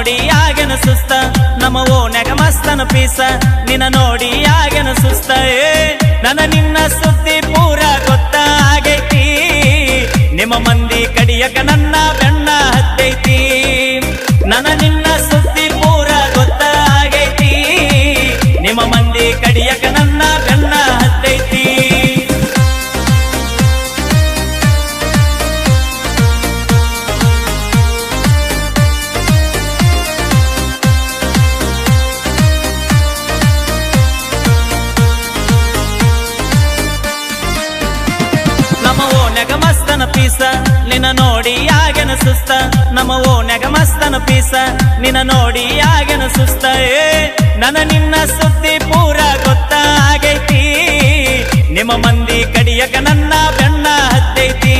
ನೋಡಿ ಆಗೇನ ಸುಸ್ತ ನಮ್ಮ ಓನ್ಯಾಗ ಮಸ್ತನ ಪೀಸ ನಿನ್ನ ನೋಡಿ ಆಗೇನ ಸುಸ್ತ ನನ್ನ ನಿನ್ನ ಸುದ್ದಿ ಪೂರ ಗೊತ್ತಾಗೈತಿ ನಿಮ್ಮ ಮಂದಿ ಕಡಿಯಕ ನನ್ನ ಬೆನ್ನ ಹತ್ತೈತಿ ನನ್ನ ನಿನ್ನ ಸುದ್ದಿ ಪೂರ ಗೊತ್ತಾಗೈತಿ ನಿಮ್ಮ ಮಂದಿ ಕಡಿಯಕ ನನ್ನ ಬೆನ್ನ ಹತ್ತೈತಿ ನಮ್ಮ ಓನ್ಯಾಗ ಮಸ್ತನ ಪೀಸ ನಿನ್ನ ನೋಡಿ ಆಗೇನ ಸುಸ್ತ ನಮ್ಮ ಓನ್ಯಾಗ ಮಸ್ತನ ಪೀಸ ನಿನ್ನ ನೋಡಿ ಆಗೇನ ಸುಸ್ತ ನನ್ನ ನಿನ್ನ ಸುದ್ದಿ ಪೂರ ಗೊತ್ತಾಗೈತಿ ನಿಮ್ಮ ಮಂದಿ ಕಡಿಯಕ ನನ್ನ ಬೆನ್ನ ಹತ್ತೈತಿ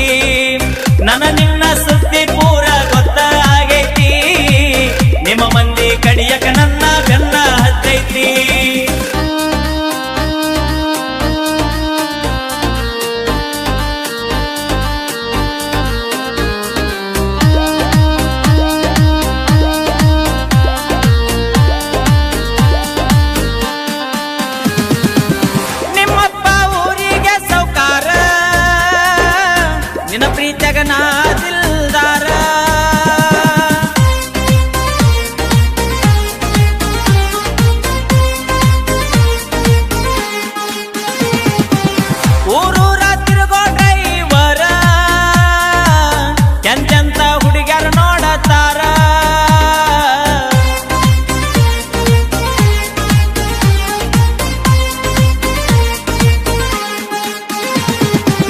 ನನ್ನ ನಿನ್ನ ಸುದ್ದಿ ಪೂರ ಗೊತ್ತಾಗೈತಿ ನಿಮ್ಮ ಮಂದಿ ಕಡಿಯಕ ನನ್ನ ಬೆನ್ನ ಹತ್ತೈತಿ ನಿನ್ನ ಪ್ರೀತಿಯಾಗ ನಾ ದಿಲ್ದಾರ ಊರೂರ ತಿರುಗೋ ಡ್ರೈವರ ಎಂತೆಂತ ಹುಡುಗ್ಯಾರ ನೋಡತಾರ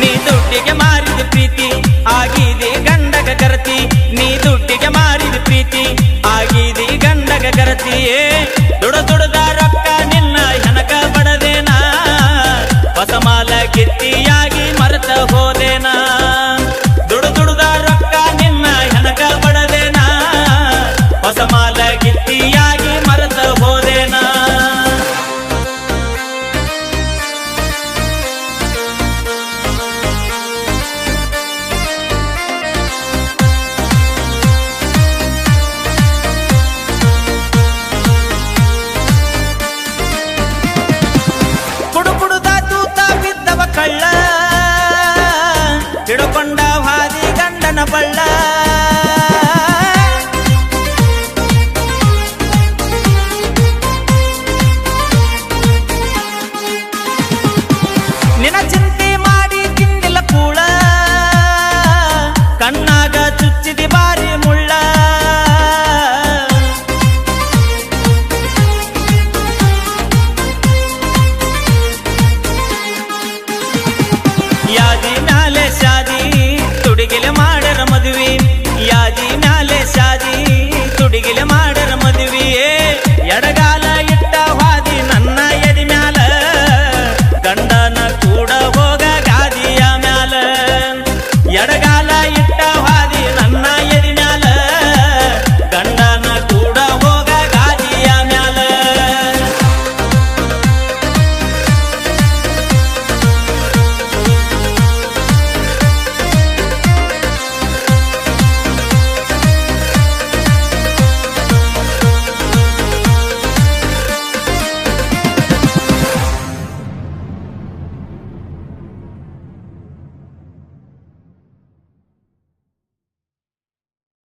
ನೀ ದುಡ್ಡಿಗೆ ಮಾರಿದ ಪ್ರೀತಿ ಆಗಿದೆ ಗಂಡಗ ಗರತಿ ನೀ ದುಡ್ಡಿಗೆ ಮಾರಿದ ಪ್ರೀತಿ ಆಗಿದೆ ಗಂಡಗ ಗರತಿಯೇ ದುಡದ ರೊಕ್ಕ ನಿನ್ನ ಹೆನಕ ಬಡದೇನಾ ಹೊಸ ಮಾಲ ಗಿತ್ತಿಯಾಗಿ ಮರೆತ ಹೋದೇನಾ ದುಡದ ರೊಕ್ಕ ನಿನ್ನ ಹೆನಕ ಬಡದೇನಾ ಹೊಸ ಮಾಲ ಗಿತ್ತಿಯಾಗಿ ಮರೆತ ಹೋದೇನಾ ಕಳ್ಳ ಹಿಡ್ಕೊಂಡ ಹಾದಿ ಗಂಡನ ಬಳ್ಳ